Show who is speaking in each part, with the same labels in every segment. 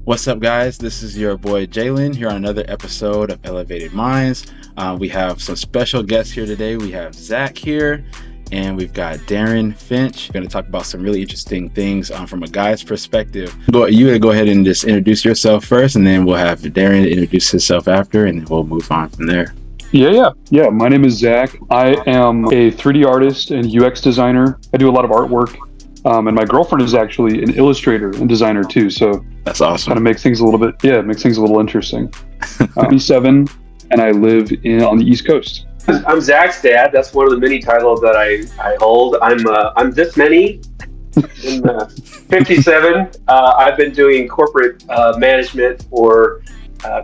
Speaker 1: What's up, guys? This is your boy Jalen here on another episode of Elevated Minds. We have some special guests here today. We have Zach here, and we've got Darin Finch. We're going to talk about some really interesting things from a guy's perspective. You go ahead and just introduce yourself first, and then we'll have Darin introduce himself after, and then we'll move on from there.
Speaker 2: Yeah. My name is Zach. I am a 3D artist and UX designer. I do a lot of artwork. And my girlfriend is actually an illustrator and designer too, so
Speaker 1: that's awesome.
Speaker 2: Kind of makes things a little interesting. I'm 27, and I live on the East Coast.
Speaker 3: I'm Zach's dad. That's one of the many titles that I hold. I'm this many. I'm 57. I've been doing corporate management for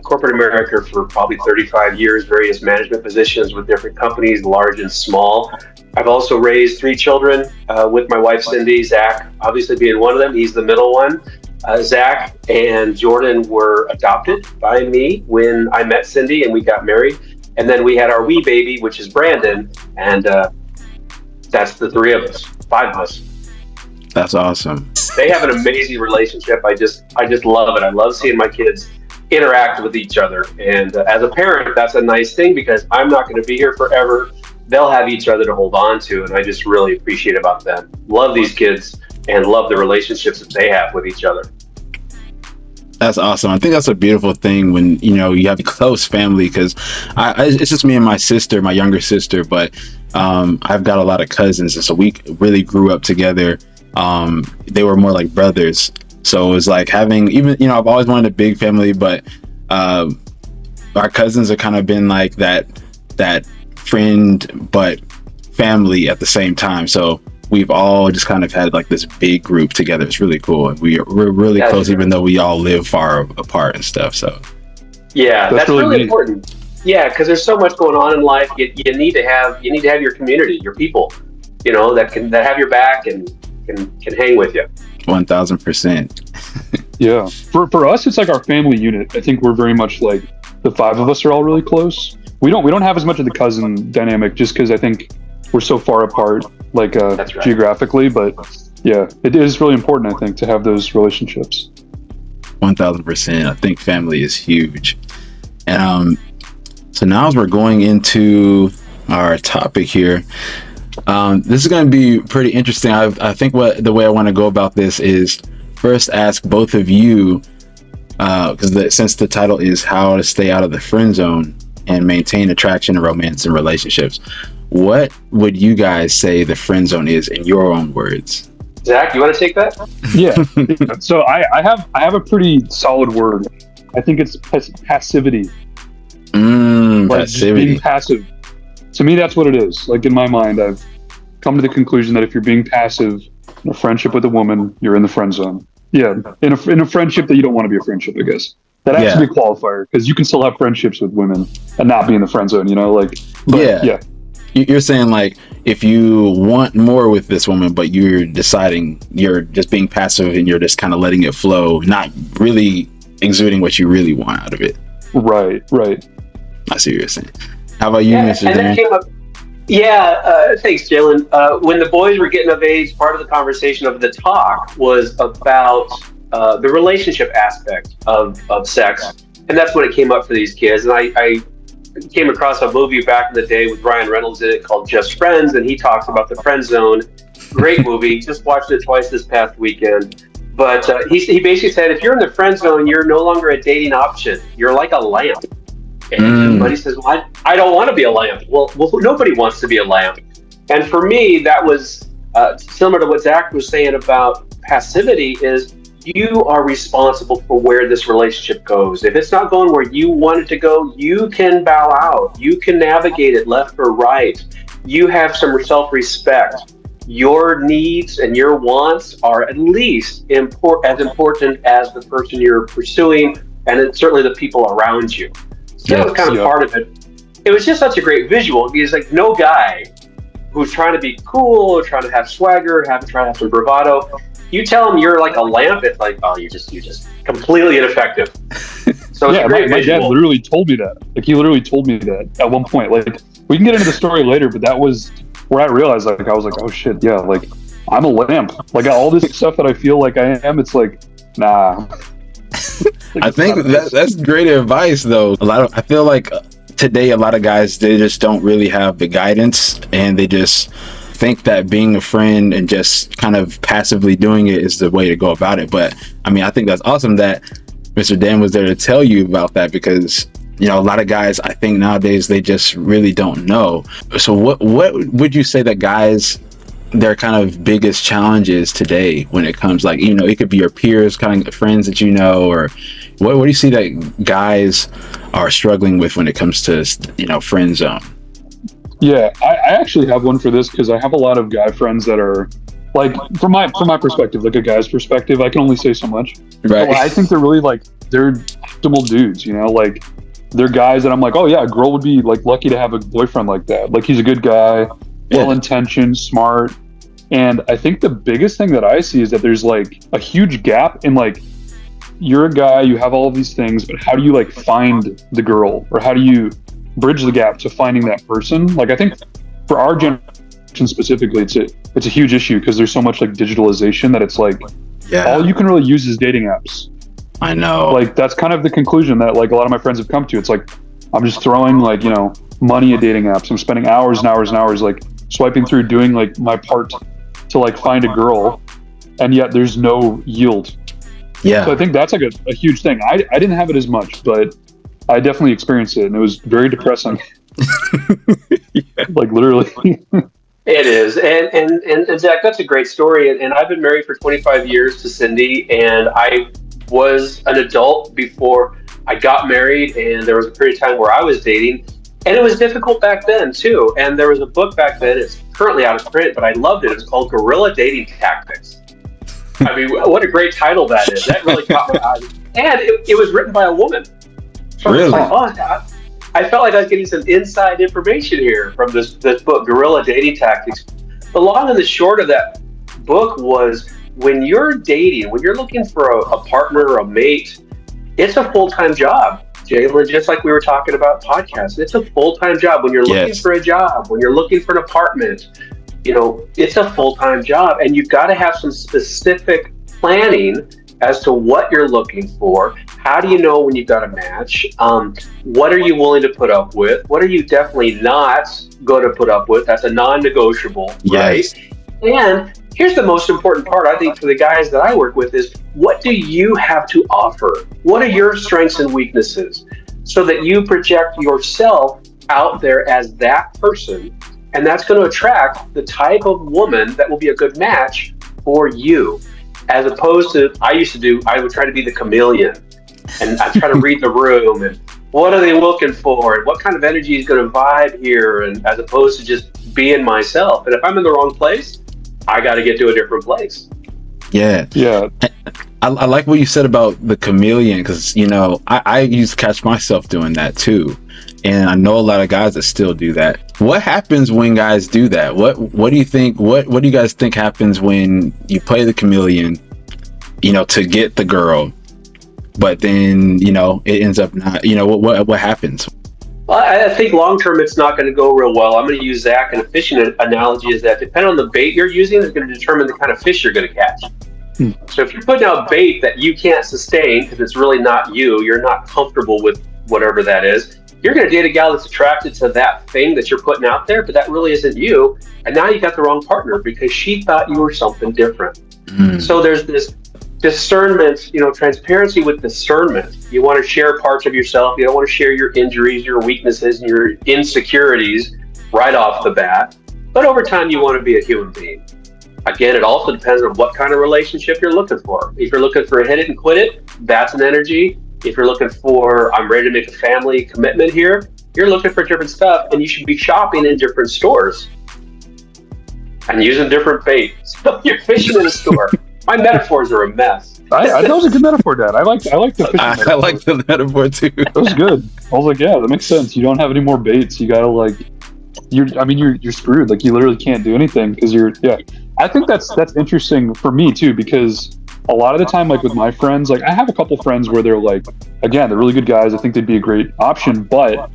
Speaker 3: corporate America for probably 35 years, various management positions with different companies, large and small. I've also raised 3 children with my wife, Cindy. Zach, obviously being one of them. He's the middle one. Zach and Jordan were adopted by me when I met Cindy and we got married. And then we had our wee baby, which is Brandon. And that's the 3 of us, 5 of us.
Speaker 1: That's awesome.
Speaker 3: They have an amazing relationship. I just love it. I love seeing my kids interact with each other. And as a parent, that's a nice thing because I'm not going to be here forever. They'll have each other to hold on to, and I just really appreciate about them. Love these kids and love the relationships that they have with each other.
Speaker 1: That's awesome. I think that's a beautiful thing when you have a close family, because it's just me and my sister, my younger sister, but I've got a lot of cousins, and so we really grew up together. They were more like brothers, so it was like having I've always wanted a big family, but our cousins have kind of been like that friend but family at the same time, so we've all just kind of had like this big group together. It's really cool, and we're really close, even though we all live far apart and stuff. So
Speaker 3: yeah, that's really important. Yeah, because there's so much going on in life. You need to have your community, your people, that have your back and can hang with you.
Speaker 1: 1000%.
Speaker 2: Yeah, for us, it's like our family unit. I think we're very much like the 5 of us are all really close. We don't have as much of the cousin dynamic just because I think we're so far apart, like
Speaker 3: That's right.
Speaker 2: geographically. But yeah, it is really important, I think, to have those relationships.
Speaker 1: 1000%. I think family is huge. And so now as we're going into our topic here, this is going to be pretty interesting. I think the way I want to go about this is first ask both of you, because since the title is How to Stay Out of the Friend Zone and Maintain Attraction and Romance in Relationships, what would you guys say the friend zone is in your own words?
Speaker 3: Zach, you want to take that?
Speaker 2: Yeah. So I have a pretty solid word. I think it's passivity.
Speaker 1: Passivity.
Speaker 2: Being passive. To me, that's what it is. Like in my mind, I've come to the conclusion that if you're being passive in a friendship with a woman, you're in the friend zone. Yeah, in a friendship that you don't want to be a friendship, I guess. That has to be a qualifier, because you can still have friendships with women and not be in the friend zone, Yeah.
Speaker 1: You're saying like if you want more with this woman, but you're deciding you're just being passive and you're just kind of letting it flow, not really exuding what you really want out of it.
Speaker 2: Right.
Speaker 1: I see what you're saying. How about you, Mr. Darin?
Speaker 3: Thanks, Jalen. When the boys were getting of age, part of the conversation of the talk was about the relationship aspect of sex, and that's when it came up for these kids. And I came across a movie back in the day with Ryan Reynolds in it called Just Friends, and he talks about the friend zone. Great movie. Just watched it twice this past weekend. But he basically said, if you're in the friend zone, you're no longer a dating option. You're like a lamp. But he says, well, I don't want to be a lamp. Well, nobody wants to be a lamp. And for me, that was similar to what Zach was saying about passivity. Is you are responsible for where this relationship goes. If it's not going where you want it to go, you can bow out. You can navigate it left or right. You have some self-respect. Your needs and your wants are at least as important as the person you're pursuing, and certainly the people around you. So that was kind of part of it. It was just such a great visual. Because like no guy who's trying to be cool or trying to have swagger, trying to have some bravado, you tell them you're like a lamp, it's like, oh, you're just completely ineffective. So it's a great
Speaker 2: my dad literally told me that. Like he literally told me that at one point. Like we can get into the story later, but that was where I realized, like, I was like, oh shit, yeah, like I'm a lamp. Like all this stuff that I feel like I am, it's like, nah. Like,
Speaker 1: I think that's great advice, though. I feel like today a lot of guys, they just don't really have the guidance, and they just think that being a friend and just kind of passively doing it is the way to go about it. But I mean, I think that's awesome that Mr. Dan was there to tell you about that, because a lot of guys, I think nowadays, they just really don't know. So what would you say that guys, their kind of biggest challenges today when it comes, like, it could be your peers, kind of friends that or what do you see that guys are struggling with when it comes to friend zone?
Speaker 2: Yeah, I actually have one for this, because I have a lot of guy friends that are like, from my perspective, like a guy's perspective, I can only say so much.
Speaker 1: Right.
Speaker 2: But I think they're really like, they're optimal dudes, like they're guys that I'm like, oh yeah, a girl would be like lucky to have a boyfriend like that. Like, he's a good guy, well-intentioned, smart. And I think the biggest thing that I see is that there's like a huge gap in, like, you're a guy, you have all of these things, but how do you like find the girl, or how do you bridge the gap to finding that person? Like, I think for our generation specifically, it's a huge issue, because there's so much like digitalization that it's like, all you can really use is dating apps.
Speaker 1: I know.
Speaker 2: Like, that's kind of the conclusion that like a lot of my friends have come to. It's like, I'm just throwing like, money at dating apps. I'm spending hours and hours and hours like swiping through, doing like my part to like find a girl, and yet there's no yield.
Speaker 1: Yeah.
Speaker 2: So I think that's like a huge thing. I didn't have it as much, but I definitely experienced it, and it was very depressing. Like, literally.
Speaker 3: It is. And Zach, that's a great story. And I've been married for 25 years to Cindy, and I was an adult before I got married, and there was a period of time where I was dating, and it was difficult back then too. And there was a book back then, it's currently out of print, but I loved it. It's called Guerrilla Dating Tactics. I mean, what a great title that is. That really caught my eye. And it was written by a woman. So
Speaker 1: really?
Speaker 3: I felt like I was getting some inside information here from this book, Guerrilla Dating Tactics. The long and the short of that book was, when you're dating, when you're looking for a partner or a mate, it's a full-time job. Jalen, just like we were talking about podcasts, it's a full-time job. When you're looking for a job, when you're looking for an apartment, it's a full-time job, and you've got to have some specific planning as to what you're looking for. How do you know when you've got a match? What are you willing to put up with? What are you definitely not going to put up with? That's a non-negotiable, right? And here's the most important part, I think, for the guys that I work with is, what do you have to offer? What are your strengths and weaknesses? So that you project yourself out there as that person, and that's going to attract the type of woman that will be a good match for you. As opposed to, I would try to be the chameleon, and I try to read the room, and what are they looking for, and what kind of energy is going to vibe here, and as opposed to just being myself. And if I'm in the wrong place, I got to get to a different place.
Speaker 1: Yeah. I like what you said about the chameleon, because I used to catch myself doing that too, and I know a lot of guys that still do that. What happens when guys do that? What do you think? What do you guys think happens when you play the chameleon, to get the girl, but then it ends up not? What happens?
Speaker 3: Well, I think long term it's not going to go real well. I'm going to use Zach, and a fishing analogy is that depending on the bait you're using is going to determine the kind of fish you're going to catch. So if you're putting out bait that you can't sustain because it's really not you're not comfortable with whatever that is, you're going to date a gal that's attracted to that thing that you're putting out there, but that really isn't you. And now you got the wrong partner because she thought you were something different. So there's this discernment, transparency with discernment. You want to share parts of yourself. You don't want to share your injuries, your weaknesses, and your insecurities right off the bat. But over time, you want to be a human being. Again, it also depends on what kind of relationship you're looking for. If you're looking for a hit it and quit it, that's an energy. If you're looking for, I'm ready to make a family commitment here, you're looking for different stuff, and you should be shopping in different stores and using different bait. So you're fishing in a store. My metaphors are a mess.
Speaker 2: That was a good metaphor, Dad. I like the fishing metaphor.
Speaker 1: I like the metaphor too.
Speaker 2: That was good. I was like, yeah, that makes sense. You don't have any more baits. You gotta you're screwed. Like, you literally can't do anything because I think that's interesting for me too, because a lot of the time, like with my friends, like I have a couple friends where they're like, again, they're really good guys. I think they'd be a great option, but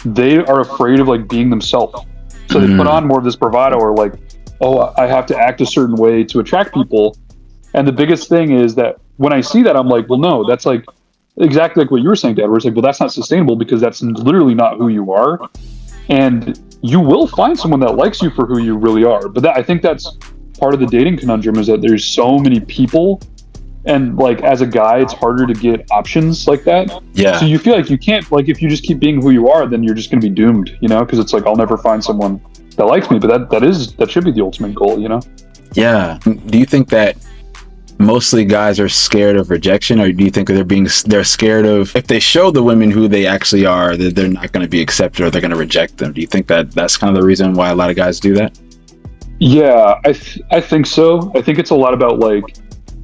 Speaker 2: they are afraid of like being themselves. So they put on more of this bravado, or like, oh, I have to act a certain way to attract people. And the biggest thing is that when I see that, I'm like, well, no, that's like exactly like what you were saying, Dad, where it's like, well, that's not sustainable, because that's literally not who you are. And you will find someone that likes you for who you really are. But I think that's part of the dating conundrum, is that there's so many people. And like, as a guy, it's harder to get options like that.
Speaker 1: Yeah.
Speaker 2: So you feel like you can't, like, if you just keep being who you are, then you're just going to be doomed, you know, because it's like, I'll never find someone that likes me. But that should be the ultimate goal, you know?
Speaker 1: Yeah. Do you think that mostly guys are scared of rejection, or do you think they're scared of, if they show the women who they actually are, that they're not going to be accepted, or they're going to reject them? Do you think that that's kind of the reason why a lot of guys do that?
Speaker 2: Yeah, I think so. I think it's a lot about, like,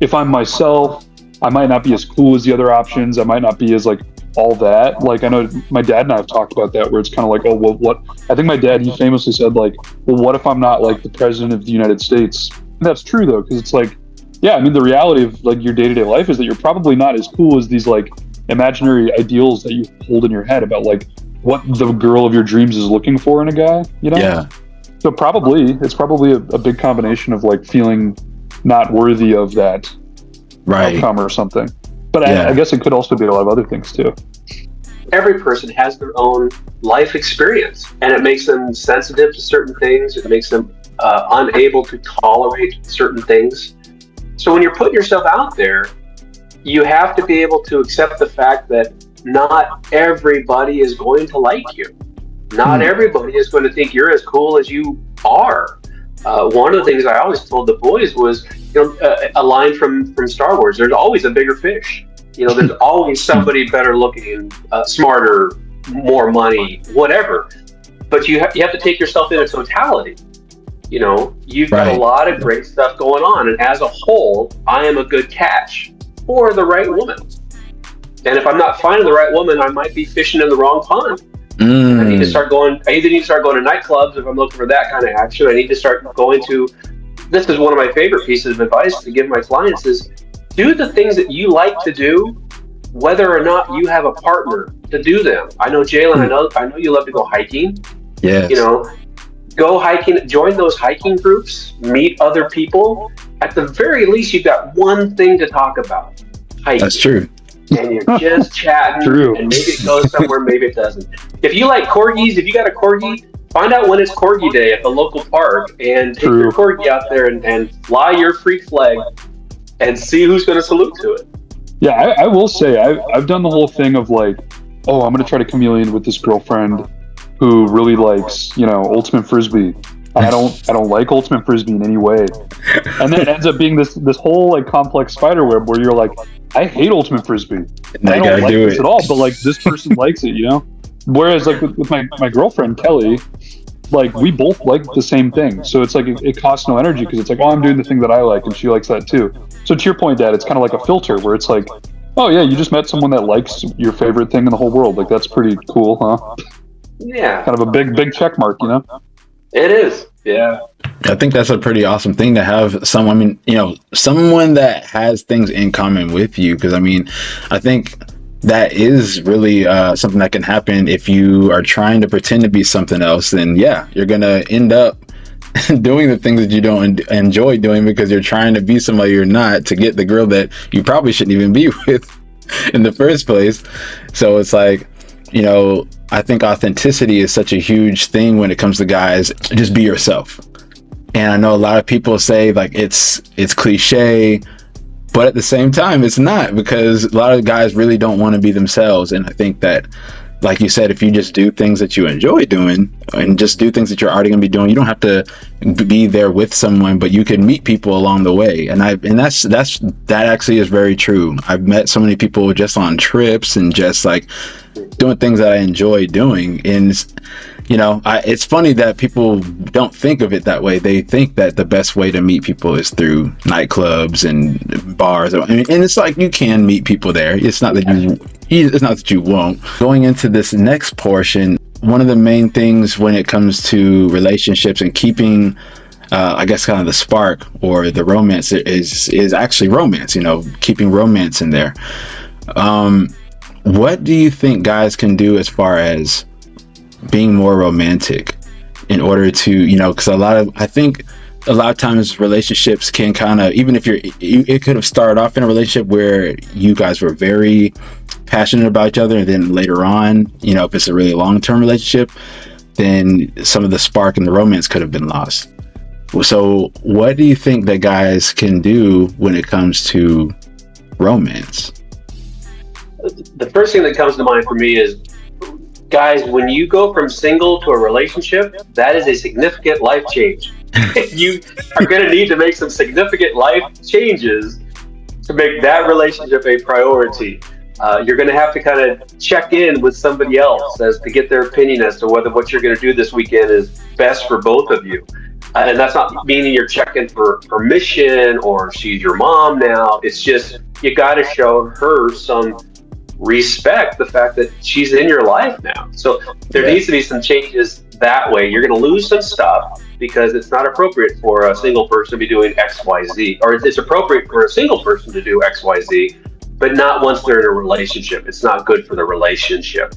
Speaker 2: if I'm myself, I might not be as cool as the other options. I might not be as, like, all that. Like, I know my dad and I have talked about that, where it's kind of like, oh, well, what? I think my dad, he famously said, like, well, what if I'm not like the president of the United States? And that's true, though, because it's like, yeah, I mean, the reality of like your day-to-day life is that you're probably not as cool as these like imaginary ideals that you hold in your head about like what the girl of your dreams is looking for in a guy, you know?
Speaker 1: Yeah.
Speaker 2: So it's probably a big combination of like feeling not worthy of that outcome or something. But I guess it could also be a lot of other things too.
Speaker 3: Every person has their own life experience, and it makes them sensitive to certain things. It makes them unable to tolerate certain things. So when you're putting yourself out there, you have to be able to accept the fact that not everybody is going to like you. Not everybody is going to think you're as cool as you are. One of the things I always told the boys was, a line from Star Wars, there's always a bigger fish. There's always somebody better looking, smarter, more money, whatever. But you have to take yourself in a totality. You've got a lot of great stuff going on, and as a whole, I am a good catch for the right woman. And if I'm not finding the right woman, I might be fishing in the wrong pond. I need to start going. I either need to start going to nightclubs if I'm looking for that kind of action. I need to start going to. This is one of my favorite pieces of advice to give my clients: is do the things that you like to do, whether or not you have a partner to do them. I know, Jalen. I know you love to go hiking.
Speaker 1: Yes.
Speaker 3: Go hiking, join those hiking groups, meet other people. At the very least, you've got one thing to talk about. Hiking.
Speaker 1: That's true.
Speaker 3: And you're just chatting, and maybe it goes somewhere, maybe it doesn't. If you like corgis, if you got a corgi, find out when it's corgi day at the local park, and take your corgi out there and fly your freak flag and see who's going to salute to it.
Speaker 2: Yeah, I will say, I've done the whole thing of like, oh, I'm going to try to chameleon with this girlfriend who really likes, ultimate frisbee. I don't like ultimate frisbee in any way. And then it ends up being this whole like complex spider web where you're like, I hate ultimate frisbee. I don't like this at all, but like this person likes it, Whereas like with my girlfriend Kelly, like we both like the same thing. So it's like it costs no energy, because it's like, oh, I'm doing the thing that I like and she likes that too. So to your point, Dad, it's kind of like a filter where it's like, oh yeah, you just met someone that likes your favorite thing in the whole world. Like that's pretty cool, huh?
Speaker 3: Yeah.
Speaker 2: Kind of a big check mark,
Speaker 3: It is. Yeah.
Speaker 1: I think that's a pretty awesome thing to have someone that has things in common with you. Because I think that is really something that can happen if you are trying to pretend to be something else. Then you're gonna end up doing the things that you don't enjoy doing, because you're trying to be somebody you're not to get the girl that you probably shouldn't even be with in the first place. So it's like, I think authenticity is such a huge thing when it comes to guys. Just be yourself. And I know a lot of people say like it's cliche, but at the same time it's not, because a lot of guys really don't want to be themselves. And I think that, like you said, if you just do things that you enjoy doing and just do things that you're already going to be doing, you don't have to be there with someone, but you can meet people along the way. And that actually is very true. I've met so many people just on trips and just like doing things that I enjoy doing. And it's funny that people don't think of it that way. They think that the best way to meet people is through nightclubs and bars. And it's like, you can meet people there. It's not that you won't. Going into this next portion, one of the main things when it comes to relationships and keeping, I guess, kind of the spark or the romance is actually romance. Keeping romance in there. What do you think guys can do as far as being more romantic? in order to, because I think a lot of times relationships can kind of, even if it could have started off in a relationship where you guys were very passionate about each other, and then later on, if it's a really long-term relationship, then some of the spark and the romance could have been lost. So what do you think that guys can do when it comes to romance?
Speaker 3: The first thing that comes to mind for me is, guys, when you go from single to a relationship, that is a significant life change. You are going to need to make some significant life changes to make that relationship a priority. You're going to have to kind of check in with somebody else as to get their opinion as to whether what you're going to do this weekend is best for both of you. And that's not meaning you're checking for permission or she's your mom now. It's just you got to show her some respect, the fact that she's in your life now. So there needs to be some changes that way. You're going to lose some stuff because it's not appropriate for a single person to be doing X, Y, Z, or it's appropriate for a single person to do X, Y, Z, but not once they're in a relationship. It's not good for the relationship.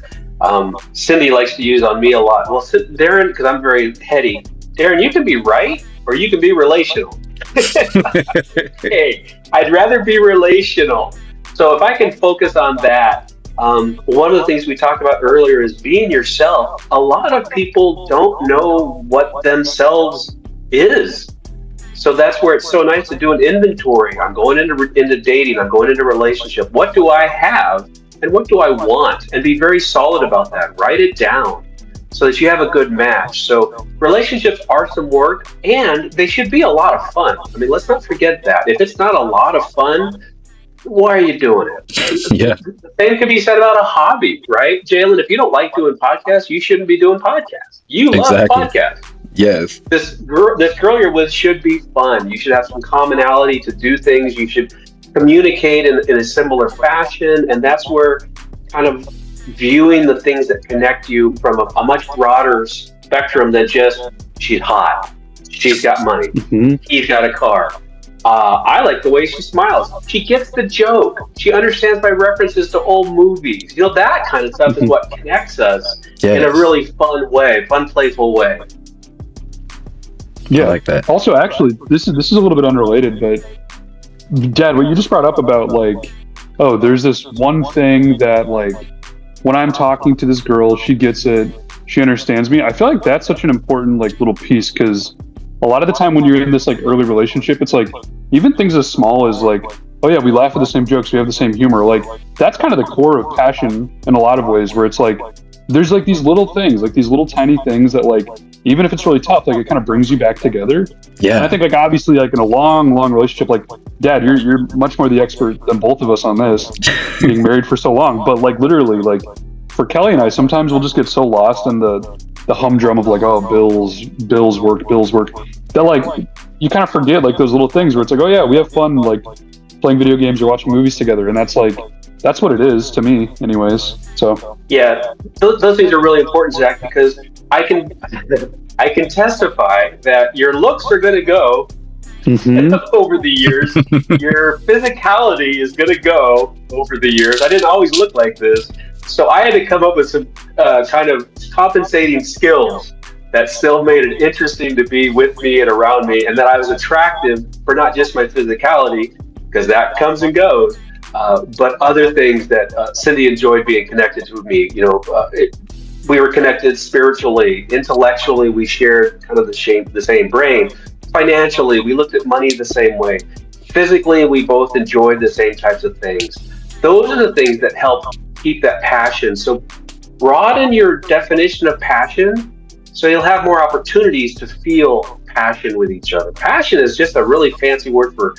Speaker 3: Cindy likes to use on me a lot. Well, Darin, because I'm very heady, Darin, you can be right or you can be relational. Hey, I'd rather be relational. So if I can focus on that, one of the things we talked about earlier is being yourself. A lot of people don't know what themselves is. So that's where it's so nice to do an inventory. I'm going into dating, I'm going into relationship. What do I have and what do I want? And be very solid about that. Write it down so that you have a good match. So relationships are some work and they should be a lot of fun. I mean, let's not forget that. If it's not a lot of fun, why are you doing it?
Speaker 1: Yeah.
Speaker 3: The same could be said about a hobby, right? Jalen, if you don't like doing podcasts, you shouldn't be doing podcasts. You love podcasts.
Speaker 1: Yes.
Speaker 3: This girl you're with should be fun. You should have some commonality to do things. You should communicate in a similar fashion. And that's where kind of viewing the things that connect you from a much broader spectrum than just she's hot, she's got money, he's got a car. I like the way she smiles. She gets the joke. She understands my references to old movies. That kind of stuff is what connects us in a really fun way, fun, playful way.
Speaker 2: Yeah,
Speaker 1: I like that.
Speaker 2: Also, actually, this is a little bit unrelated, but Dad, what you just brought up about there's this one thing that when I'm talking to this girl, she gets it, she understands me. I feel like that's such an important little piece because a lot of the time when you're in this early relationship, it's even things as small as oh yeah, we laugh at the same jokes, we have the same humor. That's kind of the core of passion in a lot of ways, where it's there's these little things, these little tiny things that even if it's really tough, it kind of brings you back together.
Speaker 1: Yeah.
Speaker 2: And I think obviously in a long relationship, Dad, you're much more the expert than both of us on this, being married for so long. But literally, for Kelly and I, sometimes we'll just get so lost in the humdrum of bills work, that you kind of forget those little things where it's oh yeah, we have fun playing video games or watching movies together, and that's what it is to me anyways. So yeah,
Speaker 3: those things are really important, Zach, because I can testify that your looks are going to go over the years. Your physicality is going to go over the years. I didn't always look like this. So I had to come up with some kind of compensating skills that still made it interesting to be with me and around me, and that I was attractive for not just my physicality, because that comes and goes, but other things that Cindy enjoyed being connected to me. We were connected spiritually, intellectually, we shared kind of the same brain. Financially, we looked at money the same way. Physically, we both enjoyed the same types of things. Those are the things that help keep that passion. So broaden your definition of passion so you'll have more opportunities to feel passion with each other. Passion is just a really fancy word for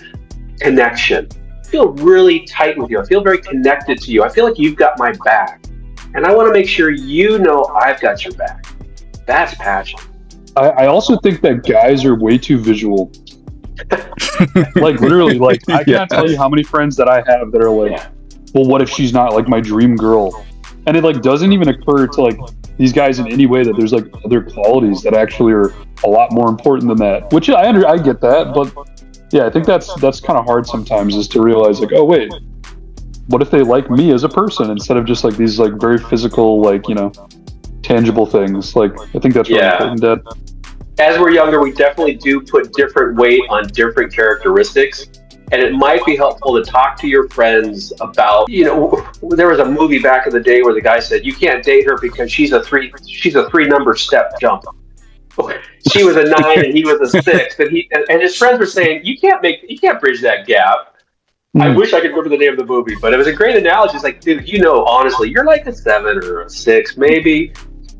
Speaker 3: connection. I feel really tight with you. I feel very connected to you. I feel like you've got my back. And I want to make sure I've got your back. That's passion.
Speaker 2: I also think that guys are way too visual. Literally, I can't tell you how many friends that I have that are well, what if she's not my dream girl? And it doesn't even occur to these guys in any way that there's other qualities that actually are a lot more important than that. Which I get that, but yeah, I think that's kind of hard sometimes, is to realize oh wait, what if they like me as a person instead of just these very physical tangible things. Like, I think that's really important, Dad.
Speaker 3: As we're younger, we definitely do put different weight on different characteristics. And it might be helpful to talk to your friends about, there was a movie back in the day where the guy said, you can't date her because she's a three number step jump. She was a 9 and he was a 6. And his friends were saying, you can't bridge that gap. I wish I could remember the name of the movie, but it was a great analogy. It's like, dude, honestly, you're like a 7 or a 6, maybe.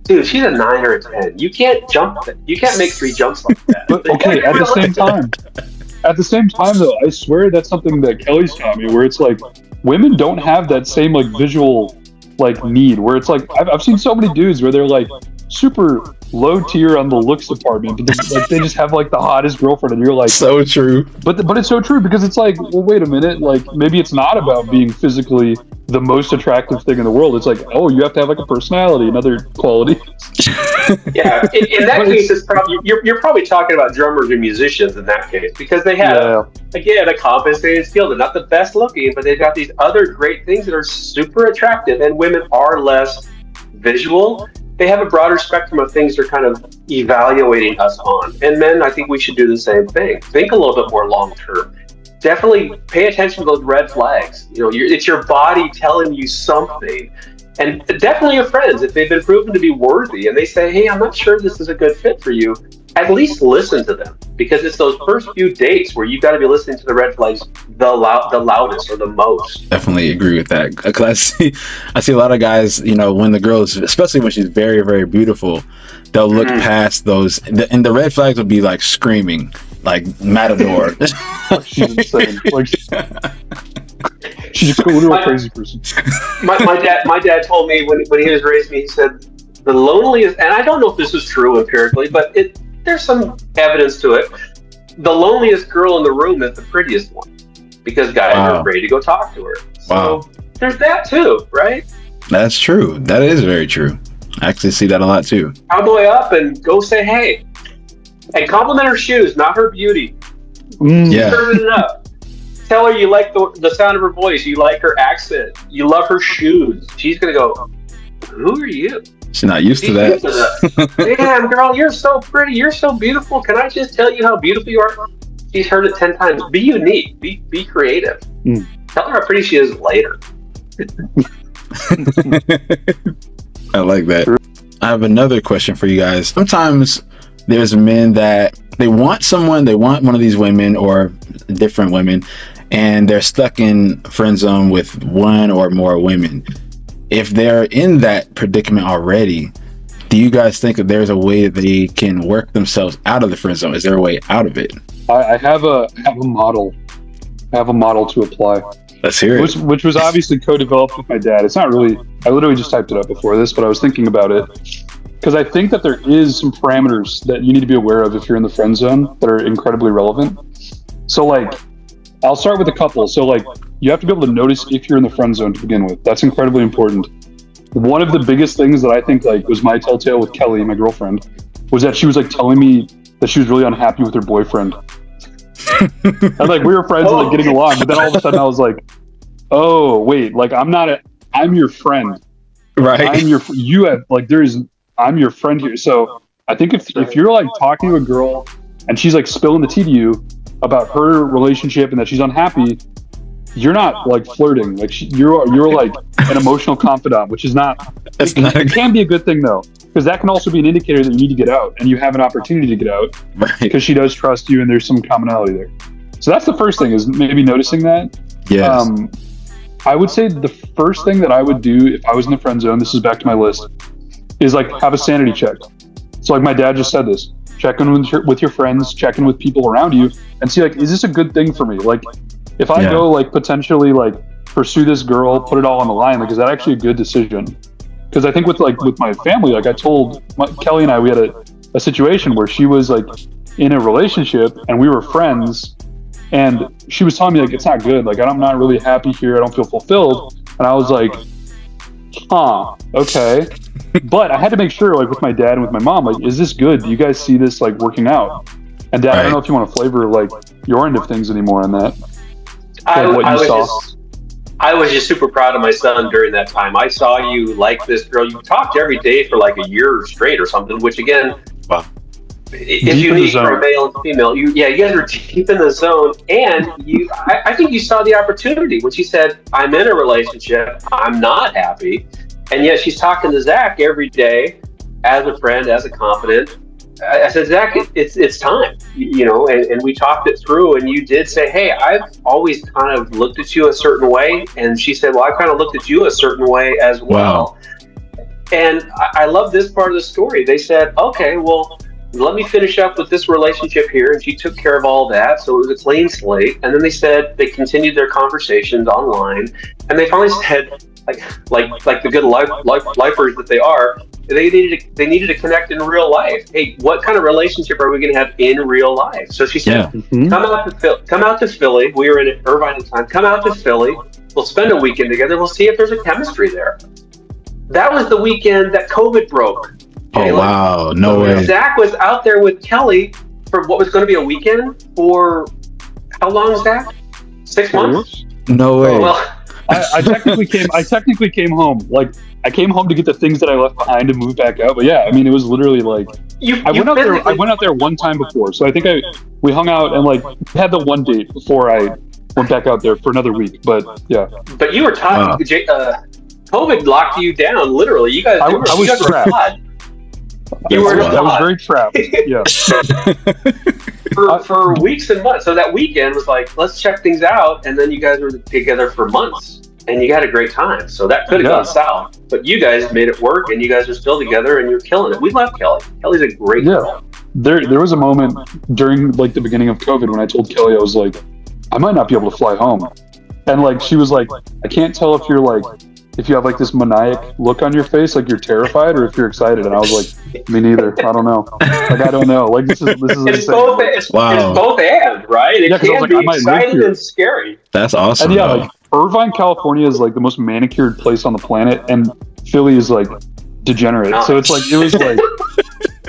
Speaker 3: Dude, she's a 9 or a 10. You can't jump it. You can't make 3 jumps like that.
Speaker 2: But okay, at the same time, though, I swear that's something that Kelly's taught me, where it's like women don't have that same like visual like need. Where it's like I've seen so many dudes where they're like super low tier on the looks department, but they just have like the hottest girlfriend, and you're like,
Speaker 1: so true.
Speaker 2: But it's so true, because it's like, well, wait a minute, like maybe it's not about being physically the most attractive thing in the world. It's like, oh, you have to have like a personality and other qualities.
Speaker 3: Yeah, in that case, it's probably you're probably talking about drummers or musicians in that case, because they have again a compensated skill. They're not the best looking, but they've got these other great things that are super attractive, and women are less visual. They have a broader spectrum of things they're kind of evaluating us on. And men, I think we should do the same thing. Think a little bit more long term. Definitely pay attention to those red flags. It's your body telling you something. And definitely your friends, if they've been proven to be worthy and they say, hey, I'm not sure this is a good fit for you, at least listen to them. Because it's those first few dates where you've got to be listening to the red flags the loudest or the most.
Speaker 1: Definitely agree with that. Because I see a lot of guys, when the girl is, especially when she's very, very beautiful, they'll look past those, and the red flags will be like screaming, like Matador.
Speaker 2: She's insane. She's a little crazy person.
Speaker 3: My dad told me when he was raising me, he said, the loneliest, and I don't know if this is true empirically, but there's some evidence to it. The loneliest girl in the room is the prettiest one, because guys are afraid to go talk to her. So there's that too, right? That's
Speaker 1: true. That is very true. I actually see that a lot too.
Speaker 3: Cowboy up and go say hey. And compliment her shoes, not her beauty.
Speaker 1: Yeah.
Speaker 3: Turn it up. Tell her you like the sound of her voice, you like her accent, you love her shoes. She's going to go, who are you?
Speaker 1: She's not used to that.
Speaker 3: Damn, girl, you're so pretty. You're so beautiful. Can I just tell you how beautiful you are? She's heard it 10 times. Be unique. Be creative. Tell her how pretty she is later.
Speaker 1: I like that. I have another question for you guys. Sometimes there's men that they want one of these women or different women, and they're stuck in friend zone with one or more women. If they're in that predicament already, do you guys think that there's a way that they can work themselves out of the friend zone? Is there a way out of it?
Speaker 2: I have a model. I have a model to apply.
Speaker 1: Let's hear it.
Speaker 2: Which was obviously co-developed with my dad. It's not really, I literally just typed it up before this, but I was thinking about it because I think that there is some parameters that you need to be aware of if you're in the friend zone that are incredibly relevant. So like, I'll start with a couple. So like, you have to be able to notice if you're in the friend zone to begin with. That's incredibly important. One of the biggest things that I think like was my telltale with Kelly, my girlfriend, was that she was like telling me that she was really unhappy with her boyfriend. And like we were friends and like getting along, but then all of a sudden I was like, oh wait, like I'm your friend.
Speaker 1: Right.
Speaker 2: I'm your friend here. So I think if you're like talking to a girl and she's like spilling the tea to you about her relationship and that she's unhappy, you're not like flirting. Like you're like an emotional confidant, which is not. It can be a good thing though, because that can also be an indicator that you need to get out and you have an opportunity to get out, right? Because she does trust you and there's some commonality there. So that's the first thing, is maybe noticing that.
Speaker 1: Yes.
Speaker 2: I would say the first thing that I would do if I was in the friend zone, this is back to my list, is like have a sanity check. So like my dad just said this. Check in with your friends, check in with people around you, and see like, is this a good thing for me? Like, if I go like potentially like pursue this girl, put it all on the line, like is that actually a good decision? Because I think with my family, like I told Kelly and I, we had a situation where she was like in a relationship and we were friends, and she was telling me like it's not good, like I'm not really happy here, I don't feel fulfilled, and I was like, okay. But I had to make sure, like with my dad and with my mom, like, is this good? Do you guys see this like working out? And Dad, right. I don't know if you want to flavor like your end of things anymore on that.
Speaker 3: I was just super proud of my son during that time. I saw you like this girl. You talked every day for like a year straight or something, which again,
Speaker 1: Wow.
Speaker 3: is unique for a male and female. You guys were deep in the zone, and I think you saw the opportunity when she said, "I'm in a relationship. I'm not happy," and yet she's talking to Zach every day as a friend, as a confidant. I said, Zach, it's time, and we talked it through, and you did say, hey, I've always kind of looked at you a certain way, and she said, well, I kind of looked at you a certain way as well. Wow. And I love this part of the story. They said, okay, well, let me finish up with this relationship here, and she took care of all that, so it was a clean slate. And then they said they continued their conversations online, and they finally said, like the good lifers that they are, they needed to connect in real life. Hey, what kind of relationship are we going to have in real life? So she said, come out to Philly. We were in Irvine at the time. Come out to Philly. We'll spend a weekend together. We'll see if there's a chemistry there. That was the weekend that COVID broke.
Speaker 1: Oh, wow. No way.
Speaker 3: Zach was out there with Kelly for what was going to be a weekend for how long, Zach? 6 months?
Speaker 1: No way.
Speaker 3: Well,
Speaker 2: I technically came home. Like, I came home to get the things that I left behind and move back out. But yeah, I mean, it was literally like I went out there one time before. So I think we hung out and like had the one date before I went back out there for another week. But yeah.
Speaker 3: But you were talking. COVID locked you down. Literally, you guys.
Speaker 2: I was trapped.
Speaker 3: You were.
Speaker 2: I was very trapped. Yeah.
Speaker 3: For weeks and months. So that weekend was like, let's check things out, and then you guys were together for months, and you had a great time. So that could have gone south, but you guys made it work, and you guys are still together, and you're killing it. We love Kelly. Kelly's a great girl.
Speaker 2: There was a moment during like the beginning of COVID when I told Kelly, I was like, I might not be able to fly home, and like she was like, I can't tell if you're like. If you have like this maniac look on your face, like you're terrified, or if you're excited, and I was like, me neither. I don't know. Like I don't know. Like this is
Speaker 3: it's both. It's both and right. It can be exciting and scary.
Speaker 1: That's awesome.
Speaker 2: And yeah, like Irvine, California is like the most manicured place on the planet, and Philly is like degenerate. So it's like it was like.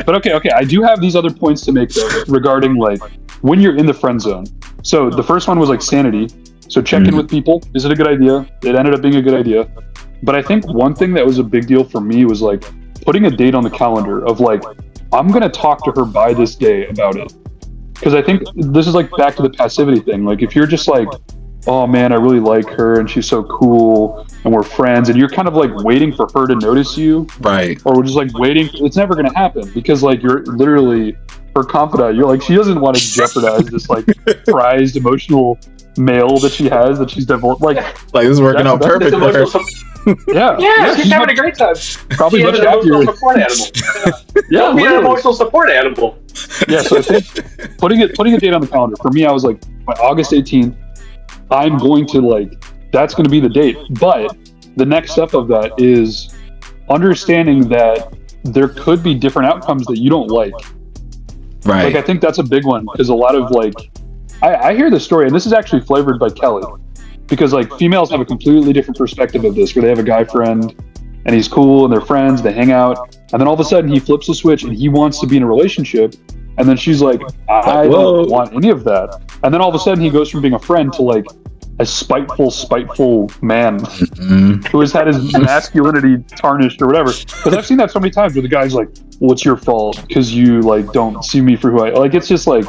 Speaker 2: But okay. I do have these other points to make though regarding like when you're in the friend zone. So the first one was like sanity. So check in with people. Is it a good idea? It ended up being a good idea. But I think one thing that was a big deal for me was like putting a date on the calendar of like, I'm going to talk to her by this day about it. Because I think this is like back to the passivity thing. Like if you're just like, oh man, I really like her and she's so cool and we're friends, and you're kind of like waiting for her to notice you.
Speaker 1: Right.
Speaker 2: Or we're just like waiting. It's never going to happen because like you're literally her confidant. You're like, she doesn't want to jeopardize this like prized emotional male that she has that she's developed. Like
Speaker 1: this is working out perfect for her.
Speaker 3: Yeah, she's having a great time.
Speaker 2: Probably much
Speaker 3: happier. Support animal.
Speaker 2: Yeah,
Speaker 3: be an emotional support animal.
Speaker 2: Yeah, so I think putting a date on the calendar for me, I was like, by August 18th, I'm going to like that's going to be the date. But the next step of that is understanding that there could be different outcomes that you don't like.
Speaker 1: Right.
Speaker 2: Like I think that's a big one because a lot of like I hear this story, and this is actually flavored by Kelly. Because like females have a completely different perspective of this, where they have a guy friend and he's cool and they're friends, they hang out, and then all of a sudden he flips a switch and he wants to be in a relationship, and then she's like, I don't want any of that. And then all of a sudden he goes from being a friend to like a spiteful man who has had his masculinity tarnished or whatever. Because I've seen that so many times where the guy's like, well, it's your fault because you like don't see me for who I like. It's just like,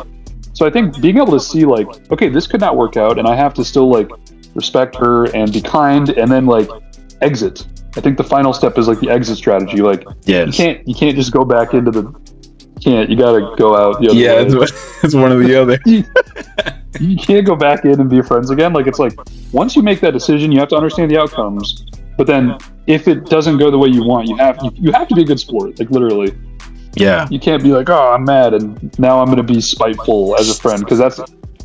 Speaker 2: so I think being able to see like, okay, this could not work out, and I have to still like respect her and be kind, and then like exit. I think the final step is like the exit strategy. Like you can't just go back into you gotta go out the other way.
Speaker 1: It's one or the other.
Speaker 2: You can't go back in and be friends again. Like it's like once you make that decision, you have to understand the outcomes, but then if it doesn't go the way you want, you have to be a good sport, like literally.
Speaker 1: Yeah,
Speaker 2: you can't be like, oh, I'm mad and now I'm gonna be spiteful as a friend, because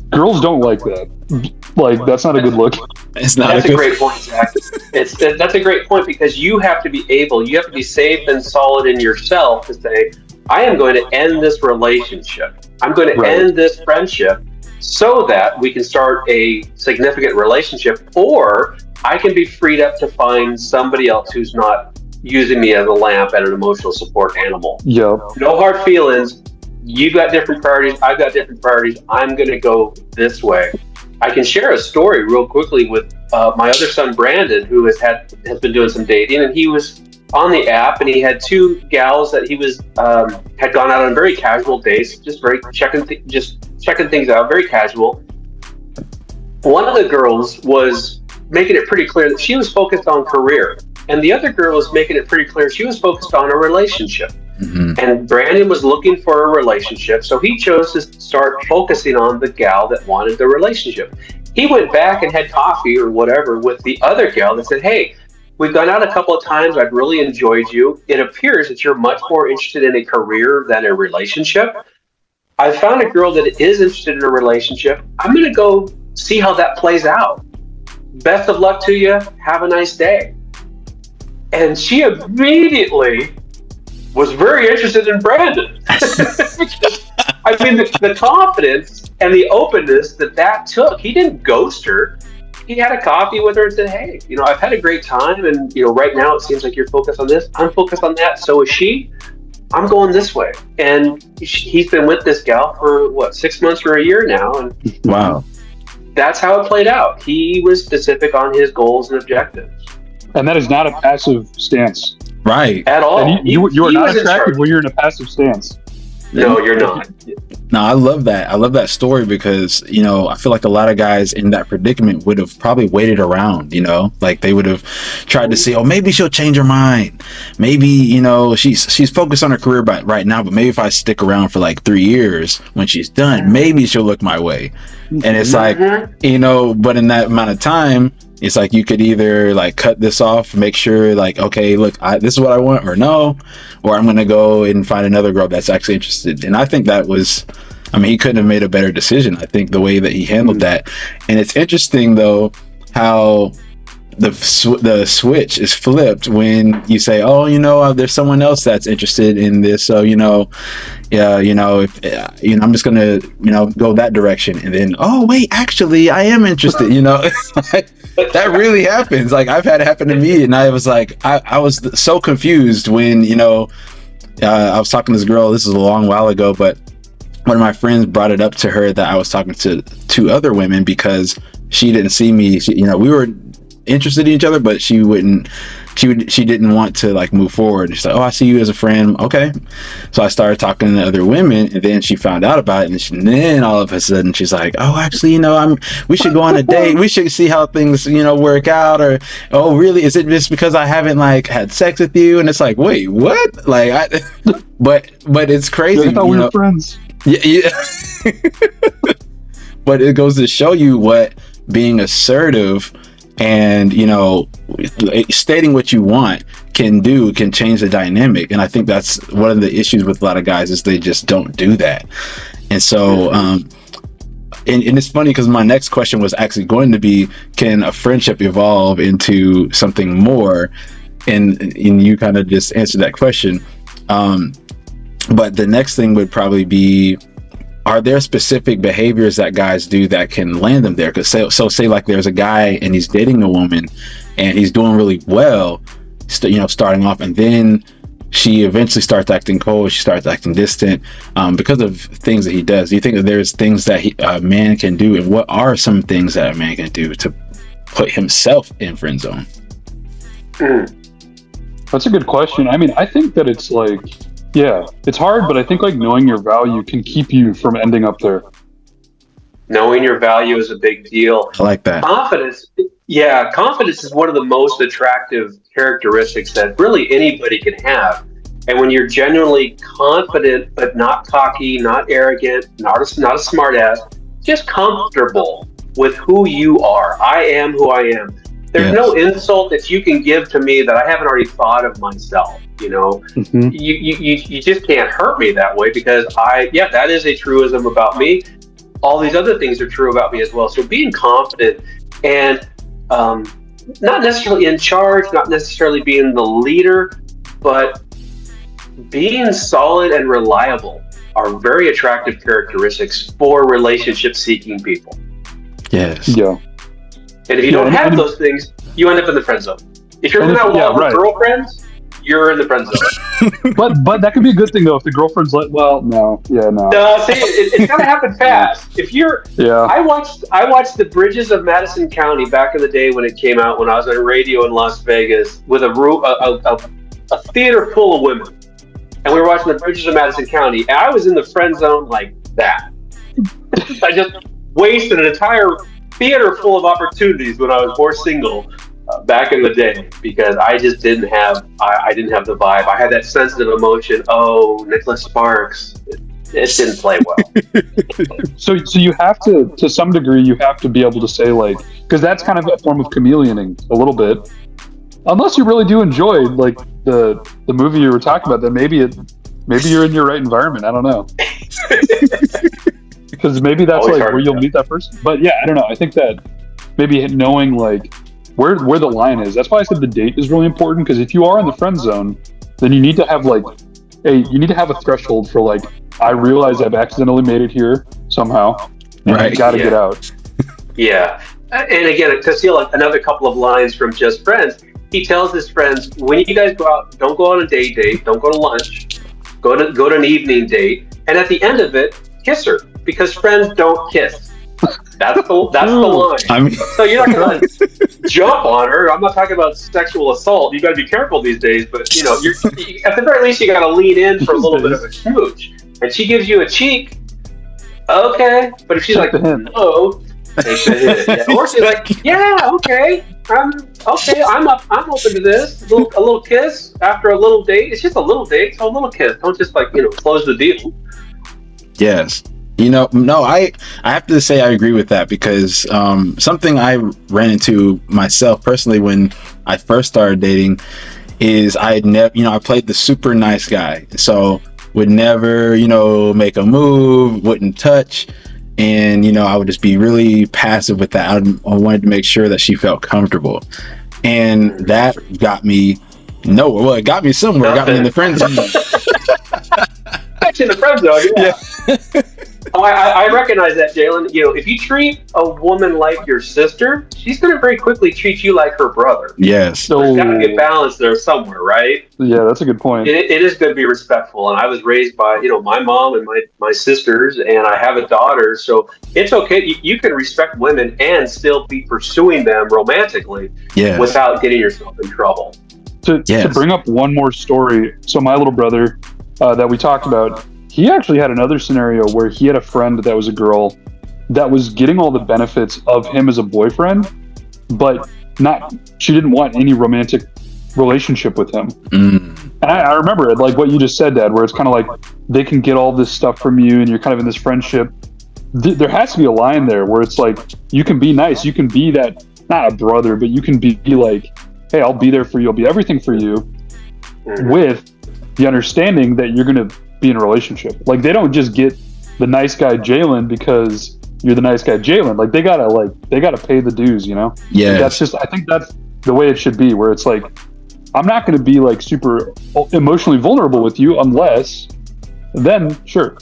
Speaker 2: girls don't like that. Like that's not a good look.
Speaker 1: It's not.
Speaker 3: That's a great point, Zach. That's a great point, because you have to be safe and solid in yourself to say, I am going to end this relationship. I'm going to end this friendship so that we can start a significant relationship, or I can be freed up to find somebody else who's not using me as a lamp and an emotional support animal.
Speaker 2: Yeah.
Speaker 3: No hard feelings. You've got different priorities. I've got different priorities. I'm going to go this way. I can share a story real quickly with my other son Brandon, who has been doing some dating, and he was on the app, and he had two gals that he was had gone out on very casual dates, just very checking things out, very casual. One of the girls was making it pretty clear that she was focused on career, and the other girl was making it pretty clear she was focused on a relationship. Mm-hmm. And Brandon was looking for a relationship, so he chose to start focusing on the gal that wanted the relationship. He went back and had coffee or whatever with the other gal that said, "Hey, we've gone out a couple of times. I've really enjoyed you. It appears that you're much more interested in a career than a relationship. I found a girl that is interested in a relationship. I'm going to go see how that plays out. Best of luck to you. Have a nice day." And she immediately was very interested in Brandon. I mean, the confidence and the openness that took. He didn't ghost her. He had a coffee with her and said, "Hey, I've had a great time, and right now it seems like you're focused on this. I'm focused on that. So is she. I'm going this way." And he's been with this gal for 6 months or a year now, and
Speaker 1: wow,
Speaker 3: that's how it played out. He was specific on his goals and objectives,
Speaker 2: and that is not a passive stance,
Speaker 1: right?
Speaker 3: At all.
Speaker 2: And you are not attractive when you're in a passive stance.
Speaker 3: No, you're not.
Speaker 1: No, I love that. I love that story because, I feel like a lot of guys in that predicament would have probably waited around, like they would have tried to say, oh, maybe she'll change her mind. Maybe, she's focused on her career right now, but maybe if I stick around for like 3 years when she's done, maybe she'll look my way. And it's like, but in that amount of time, it's like you could either like cut this off, make sure like, okay, look, this is what I want, or no, or I'm going to go and find another girl that's actually interested. And I think that was, he couldn't have made a better decision. I think the way that he handled that. And it's interesting though, how the switch is flipped when you say, oh, there's someone else that's interested in this. So, if, I'm just going to, go that direction. And then, oh, wait, actually, I am interested, that really happens. Like I've had it happen to me, and I was like, I was so confused when, I was talking to this girl. This is a long while ago, but one of my friends brought it up to her that I was talking to two other women because she didn't see me. We were interested in each other, but she didn't want to like move forward. She's like, oh, I see you as a friend. Okay. So I started talking to other women, and then she found out about it, and then all of a sudden she's like, oh, actually, we should go on a date. We should see how things, work out. Or, oh, really? Is it just because I haven't like had sex with you? And it's like, wait, what? Like, but it's crazy.
Speaker 2: I thought we were friends.
Speaker 1: Yeah. But it goes to show you what being assertive and stating what you want can change the dynamic. And I think that's one of the issues with a lot of guys is they just don't do that. And so and it's funny because my next question was actually going to be, can a friendship evolve into something more? And you kind of just answered that question. But the next thing would probably be, are there specific behaviors that guys do that can land them there? Because say like there's a guy and he's dating a woman and he's doing really well, starting off, and then she eventually starts acting cold, she starts acting distant because of things that he does. Do you think that there's things that a man can do, and what are some things that a man can do to put himself in friend zone?
Speaker 2: That's a good question. I think that it's like, yeah, it's hard, but I think like knowing your value can keep you from ending up there.
Speaker 3: Knowing your value is a big deal.
Speaker 1: I like that.
Speaker 3: Confidence is one of the most attractive characteristics that really anybody can have. And when you're genuinely confident, but not cocky, not arrogant, not a smart ass, just comfortable with who you are. I am who I am. There's no insult that you can give to me that I haven't already thought of myself. Mm-hmm. You just can't hurt me that way, because that is a truism about me. All these other things are true about me as well. So being confident and not necessarily in charge, not necessarily being the leader, but being solid and reliable are very attractive characteristics for relationship-seeking people.
Speaker 1: Yes.
Speaker 2: Yeah.
Speaker 3: And if you don't have those things, you end up in the friend zone. If you're going out with girlfriends, you're in the friend zone.
Speaker 2: But that could be a good thing though if the girlfriend's like, well, no.
Speaker 3: See, it's gotta happen fast. If you're, I watched the Bridges of Madison County back in the day when it came out when I was on radio in Las Vegas with a theater full of women, and we were watching the Bridges of Madison County, and I was in the friend zone like that. I just wasted an entire theater full of opportunities when I was more single back in the day because I just didn't have the vibe. I had that sensitive emotion. Oh, Nicholas Sparks. It didn't play well.
Speaker 2: So you have to some degree, you have to be able to say like, because that's kind of a form of chameleoning a little bit. Unless you really do enjoy like the movie you were talking about, then maybe you're in your right environment. I don't know. Because maybe that's always like where you'll meet that person. But yeah, I don't know. I think that maybe knowing like where the line is. That's why I said the date is really important. Because if you are in the friend zone, then you need to have like a threshold for like, I realize I've accidentally made it here somehow, and I gotta get out.
Speaker 3: Yeah, and again, to steal another couple of lines from Just Friends, he tells his friends, when you guys go out, don't go on a day date, don't go to lunch, go to an evening date, and at the end of it, kiss her, because friends don't kiss. That's the line. I mean, so you're not going to jump on her. I'm not talking about sexual assault. You got to be careful these days, but you at the very least, you got to lean in for a little bit of a smooch. And she gives you a cheek, okay. But if she's like, no, take the hit. Yeah. Or she's like, yeah, okay, I'm open to this. A little kiss after a little date. It's just a little date, so a little kiss. Don't just close the deal.
Speaker 1: Yes. No, I have to say I agree with that because something I ran into myself personally when I first started dating is I played the super nice guy, so would never make a move, wouldn't touch, and I would just be really passive with that. I wanted to make sure that she felt comfortable, and that got me nowhere. Well, it got me somewhere. It got me in the friend zone.
Speaker 3: Actually, in the friend zone, yeah. Oh, I recognize that, Jalen. If you treat a woman like your sister, she's going to very quickly treat you like her brother.
Speaker 1: Yes.
Speaker 3: So there's got to be a balance there somewhere, right?
Speaker 2: Yeah, that's a good point.
Speaker 3: It is good to be respectful, and I was raised by my mom and my sisters, and I have a daughter, so it's okay. You can respect women and still be pursuing them romantically without getting yourself in trouble.
Speaker 2: To bring up one more story, so my little brother that we talked about, he actually had another scenario where he had a friend that was a girl that was getting all the benefits of him as a boyfriend, but she didn't want any romantic relationship with him. And I remember it, like what you just said, Dad, where it's kind of like they can get all this stuff from you and you're kind of in this friendship. There has to be a line there where it's like, you can be nice. You can be that, not a brother, but you can be like, hey, I'll be there for you. I'll be everything for you, with the understanding that you're going to be in a relationship. Like they don't just get the nice guy Jalen because you're the nice guy Jalen. Like they gotta pay the dues, Yeah. I think that's the way it should be, where it's like, I'm not gonna be like super emotionally vulnerable with you unless then sure.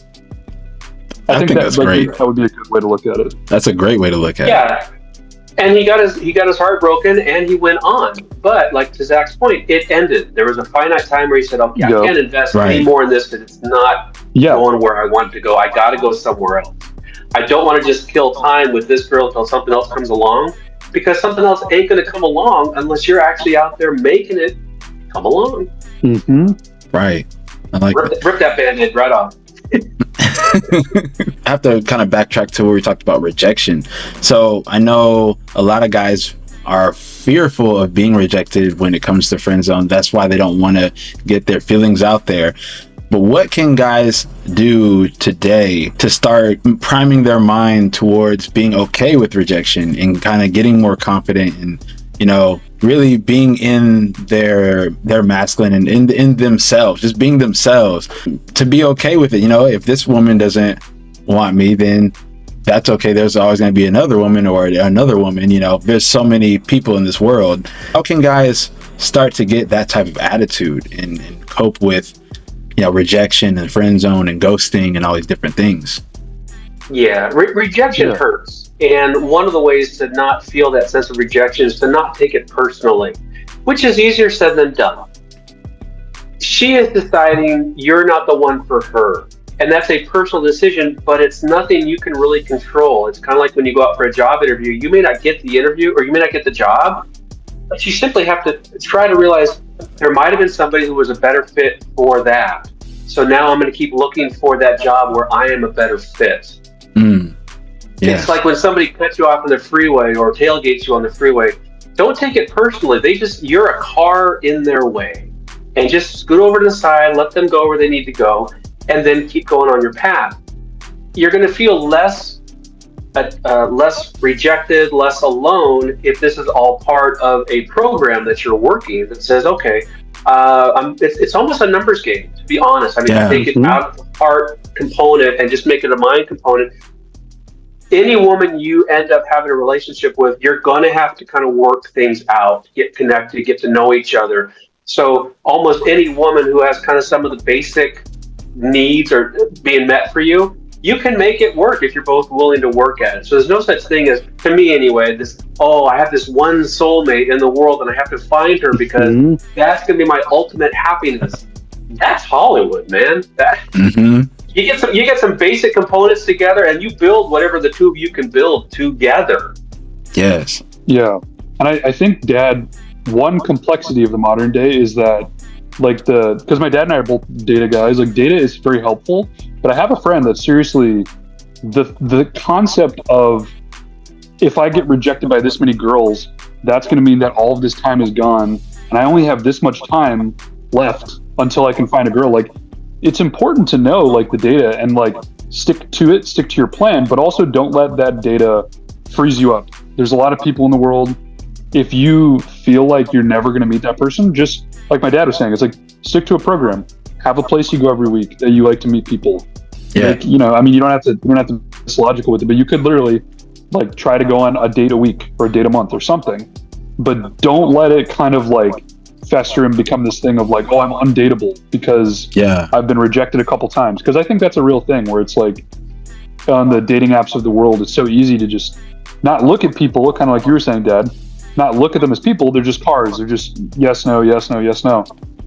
Speaker 2: I think that's great. That would be a good way to look at it.
Speaker 1: That's a great way to look at it.
Speaker 3: Yeah. And he got his heart broken and he went on. But like to Zach's point, it ended. There was a finite time where he said, okay, I can't invest any more in this because it's not going where I want to go. I got to go somewhere else. I don't want to just kill time with this girl until something else comes along, because something else ain't going to come along unless you're actually out there making it come along.
Speaker 2: Mm-hmm.
Speaker 1: Right. I like
Speaker 3: rip that Band-Aid right off.
Speaker 1: I have to kind of backtrack to where we talked about rejection. So I know a lot of guys are fearful of being rejected when it comes to friend zone. That's why they don't want to get their feelings out there. But what can guys do today to start priming their mind towards being okay with rejection and kind of getting more confident and, really being in their masculine and in themselves, just being themselves, to be okay with it? If this woman doesn't want me, then that's okay. There's always going to be another woman or another woman. There's so many people in this world. How can guys start to get that type of attitude and cope with rejection and friend zone and ghosting and all these different things?
Speaker 3: Yeah, rejection hurts. And one of the ways to not feel that sense of rejection is to not take it personally, which is easier said than done. she is deciding you're not the one for her. And that's a personal decision, but it's nothing you can really control. It's kind of like when you go out for a job interview, you may not get the interview or you may not get the job, but you simply have to try to realize there might have been somebody who was a better fit for that. So now I'm going to keep looking for that job where I am a better fit. Yeah. It's like when somebody cuts you off on the freeway or tailgates you on the freeway. Don't take it personally. You're a car in their way. And just scoot over to the side, let them go where they need to go, and then keep going on your path. You're going to feel less rejected, less alone if this is all part of a program that you're working that says, okay, it's almost a numbers game, to be honest. I mean, take it out of the heart component and just make it a mind component. Any woman you end up having a relationship with, you're going to have to kind of work things out, get connected, get to know each other. So almost any woman who has kind of some of the basic needs are being met for you, you can make it work if you're both willing to work at it. So there's no such thing as, to me anyway, I have this one soulmate in the world and I have to find her because that's going to be my ultimate happiness. That's Hollywood, man. You get some basic components together and you build whatever the two of you can build together.
Speaker 1: Yes.
Speaker 2: Yeah. And I think, Dad, one complexity of the modern day is that, like, because my dad and I are both data guys, like, data is very helpful, but I have a friend that seriously, the concept of, if I get rejected by this many girls, that's going to mean that all of this time is gone and I only have this much time left until I can find a girl. Like, it's important to know, like, the data and, like, stick to your plan, but also don't let that data freeze you up. There's a lot of people in the world. If you feel like you're never going to meet that person, just like my dad was saying, it's like, stick to a program, have a place you go every week that you like to meet people.
Speaker 1: Yeah.
Speaker 2: Like, you know, I mean, you don't have to be logical with it, but you could literally, like, try to go on a date a week or a date a month or something, but don't let it kind of, like, fester and become this thing of, like, oh, I'm undateable because I've been rejected a couple times. Because I think that's a real thing where it's like, on the dating apps of the world, it's so easy to just not look at people, kind of like you were saying, Dad, not look at them as people. They're just cars. They're just yes, no, yes, no, yes, no.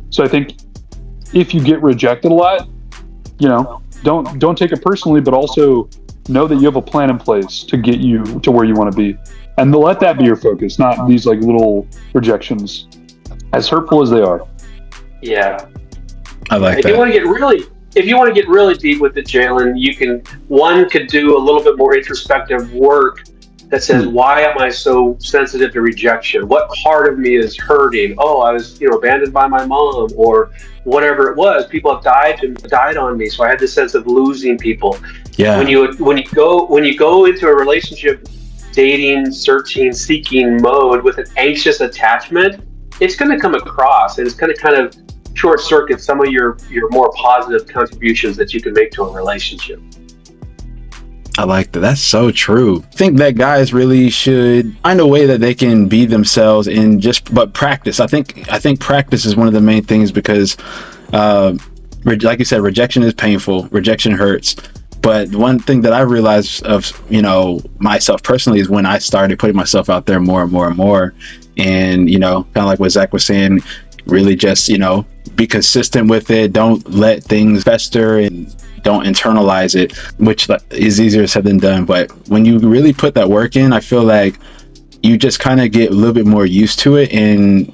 Speaker 2: So I think if you get rejected a lot, you know, don't take it personally, but also know that you have a plan in place to get you to where you want to be. And let that be your focus, not these, like, little rejections, as hurtful as they are.
Speaker 3: Yeah.
Speaker 1: I like
Speaker 3: that. If you want to get really deep with it, Jalen, one could do a little bit more introspective work that says, why am I so sensitive to rejection? What part of me is hurting? Oh, I was, abandoned by my mom, or whatever it was. People have died on me, so I had this sense of losing people. Yeah. When you go into a relationship, dating, searching, seeking mode with an anxious attachment, it's going to come across, and it's going to kind of short circuit some of your more positive contributions that you can make to a relationship.
Speaker 1: I like that. That's so true. I think that guys really should find a way that they can be themselves but practice. I think practice is one of the main things, because like you said, rejection is painful. Rejection hurts. But one thing that I realized of, myself personally is when I started putting myself out there more and more and more, and, kind of like what Zach was saying, really just, be consistent with it. Don't let things fester and don't internalize it, which is easier said than done. But when you really put that work in, I feel like you just kind of get a little bit more used to it, and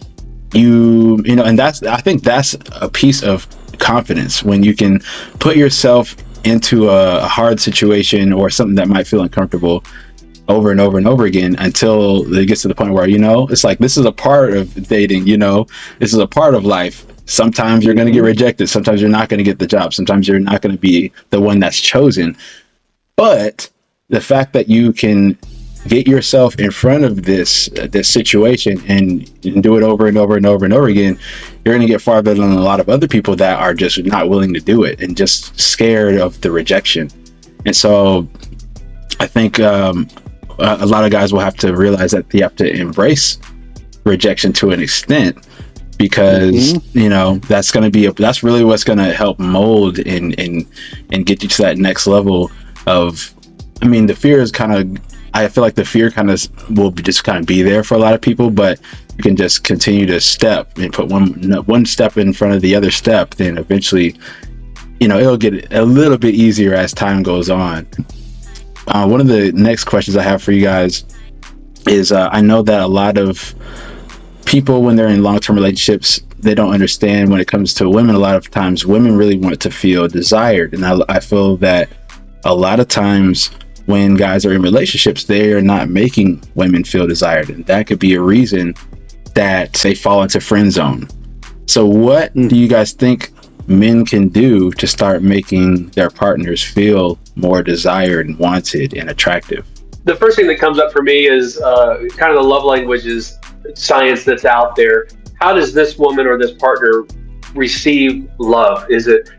Speaker 1: and I think that's a piece of confidence, when you can put yourself into a hard situation or something that might feel uncomfortable over and over and over again, until it gets to the point where, it's like, this is a part of dating, this is a part of life. Sometimes you're going to get rejected. Sometimes you're not going to get the job. Sometimes you're not going to be the one that's chosen. But the fact that you can get yourself in front of this situation and do it over and over and over and over again, you're going to get farther than a lot of other people that are just not willing to do it and just scared of the rejection. And so I think a lot of guys will have to realize that they have to embrace rejection to an extent, because that's really what's going to help mold and get you to that next level of, the fear is kind of, I feel like the fear kind of will just kind of be there for a lot of people, but you can just continue to step and put one step in front of the other step, then eventually, it'll get a little bit easier as time goes on. One of the next questions I have for you guys is, I know that a lot of people, when they're in long-term relationships, they don't understand when it comes to women. A lot of times women really want to feel desired. And I feel that a lot of times when guys are in relationships, they are not making women feel desired. And that could be a reason that they fall into friend zone. So what do you guys think men can do to start making their partners feel more desired and wanted and attractive?
Speaker 3: The first thing that comes up for me is kind of the love languages science that's out there. How does this woman or this partner receive love? Is it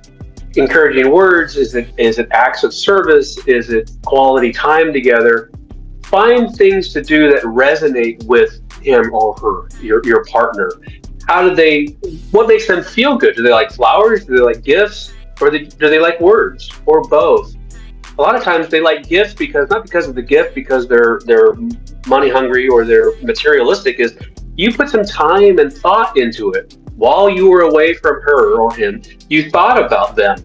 Speaker 3: encouraging words? Is it acts of service? Is it quality time together? Find things to do that resonate with him or her, your partner. What makes them feel good? Do they like flowers? Do they like gifts? Or do they like words? Or both? A lot of times they like gifts not because of the gift, because they're money hungry or they're materialistic. Is you put some time and thought into it while you were away from her or him. You thought about them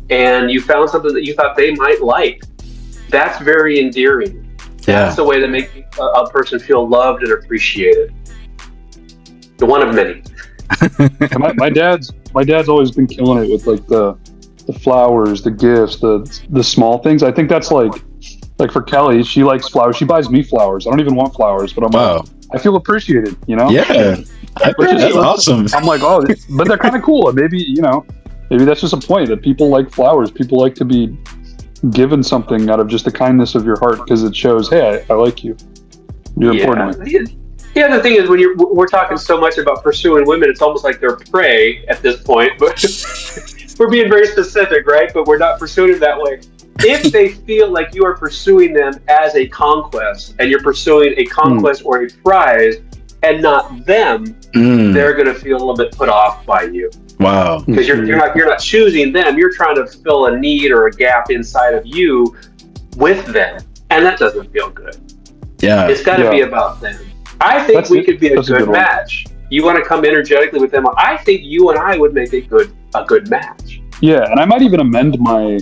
Speaker 3: and you found something that you thought they might like. That's very endearing. That's the way to make a person feel loved and appreciated. The one of many.
Speaker 2: my dad's always been killing it with like the flowers, the gifts, the small things. I think that's like for Kelly, she likes flowers. She buys me flowers. I don't even want flowers, but I'm like, I feel appreciated,
Speaker 1: Yeah, that's awesome.
Speaker 2: I'm like, oh, but they're kind of cool. Maybe that's just a point that people like flowers. People like to be given something out of just the kindness of your heart, because it shows, hey, I like you. You're important to me.
Speaker 3: The other thing is, when we're talking so much about pursuing women, it's almost like they're prey at this point. But we're being very specific, right? But we're not pursuing them that way. If they feel like you are pursuing them as a conquest, and you're pursuing a conquest or a prize, and not them, they're going to feel a little bit put off by you.
Speaker 1: Wow.
Speaker 3: Because you're not choosing them. You're trying to fill a need or a gap inside of you with them, and that doesn't feel good.
Speaker 1: Yeah,
Speaker 3: it's got to be about them. I think we could be a good match. You want to come energetically with them. I think you and I would make a good match.
Speaker 2: Yeah, and I might even amend my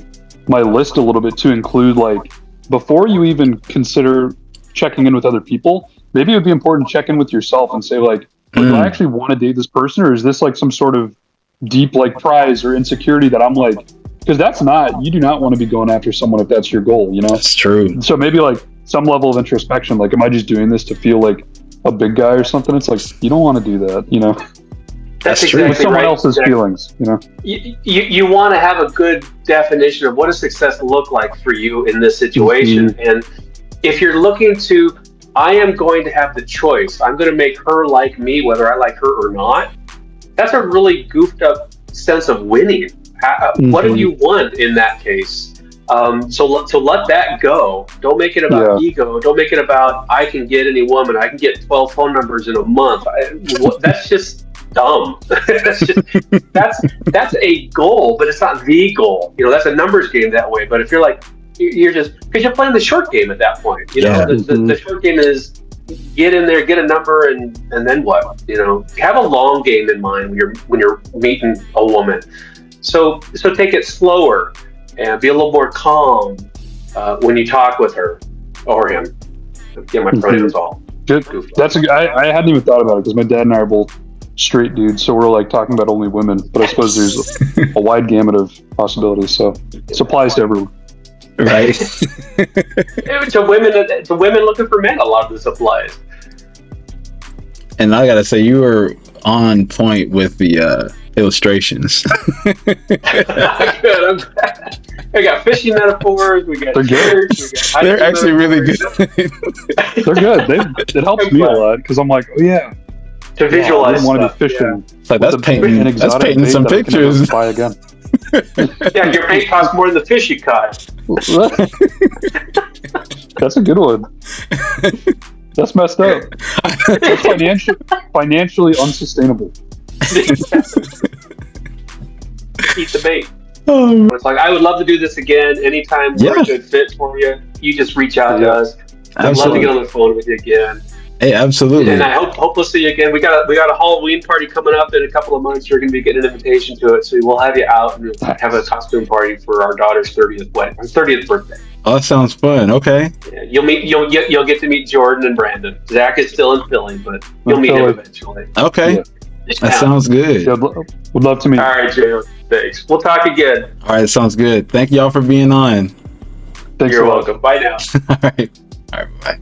Speaker 2: list a little bit to include, like, before you even consider checking in with other people, maybe it would be important to check in with yourself and say, like, do I actually want to date this person, or is this like some sort of deep like prize or insecurity that I'm like, because you do not want to be going after someone if that's your goal,
Speaker 1: That's true.
Speaker 2: So maybe like some level of introspection, like, am I just doing this to feel like a big guy or something? It's like, you don't want to do that,
Speaker 3: That's
Speaker 2: exactly with someone else's feelings,
Speaker 3: You want to have a good definition of what does success look like for you in this situation. And if you're looking to, I am going to have the choice, I'm going to make her like me whether I like her or not, that's a really goofed up sense of winning. What do you want in that case? So let that go. Don't make it about ego. Don't make it about, I can get any woman. I can get 12 phone numbers in a month. That's just dumb. that's a goal, but it's not the goal. That's a numbers game that way. But if you're like, you're just, because you're playing the short game at that point. The short game is get in there, get a number, and then what? Have a long game in mind when you're meeting a woman. So take it slower and be a little more calm when you talk with her or him. Get my pronouns all.
Speaker 2: Good. That's I hadn't even thought about it, because my dad and I are both straight dudes, so we're like talking about only women. But I suppose there's a wide gamut of possibilities, so it applies to everyone.
Speaker 1: Right.
Speaker 3: to women looking for men, a lot of this applies.
Speaker 1: And I gotta say, you were on point with the illustrations.
Speaker 3: Good. We got fishing metaphors. We got church.
Speaker 1: They're actually really good.
Speaker 2: They're good. It helps me a lot, because I'm like, oh yeah,
Speaker 3: to visualize.
Speaker 2: I want to be fishing.
Speaker 1: It's like, that's painting some pictures.
Speaker 2: Buy again.
Speaker 3: Yeah, your bait costs more than the fish you caught.
Speaker 2: That's a good one. That's messed up. That's financially unsustainable.
Speaker 3: Eat the bait. It's like, I would love to do this again. Anytime we're a good fit for you, you just reach out to us. I'd love to get on the phone with you again.
Speaker 1: Hey, absolutely.
Speaker 3: And I hope we'll see you again. We got a Halloween party coming up in a couple of months. You're going to be getting an invitation to it, so we'll have you out and have a costume party for our daughter's 30th birthday.
Speaker 1: Oh, that sounds fun. Okay.
Speaker 3: Yeah, you'll get to meet Jordan and Brandon. Zach is still in Philly, but you'll meet him eventually.
Speaker 1: Okay. Yeah. That sounds good.
Speaker 2: Yeah, would love to meet.
Speaker 3: All right, Jay. Thanks. We'll talk again.
Speaker 1: All right, sounds good. Thank y'all for being on.
Speaker 2: Thanks.
Speaker 3: You're welcome. Bye now.
Speaker 1: All right. Bye.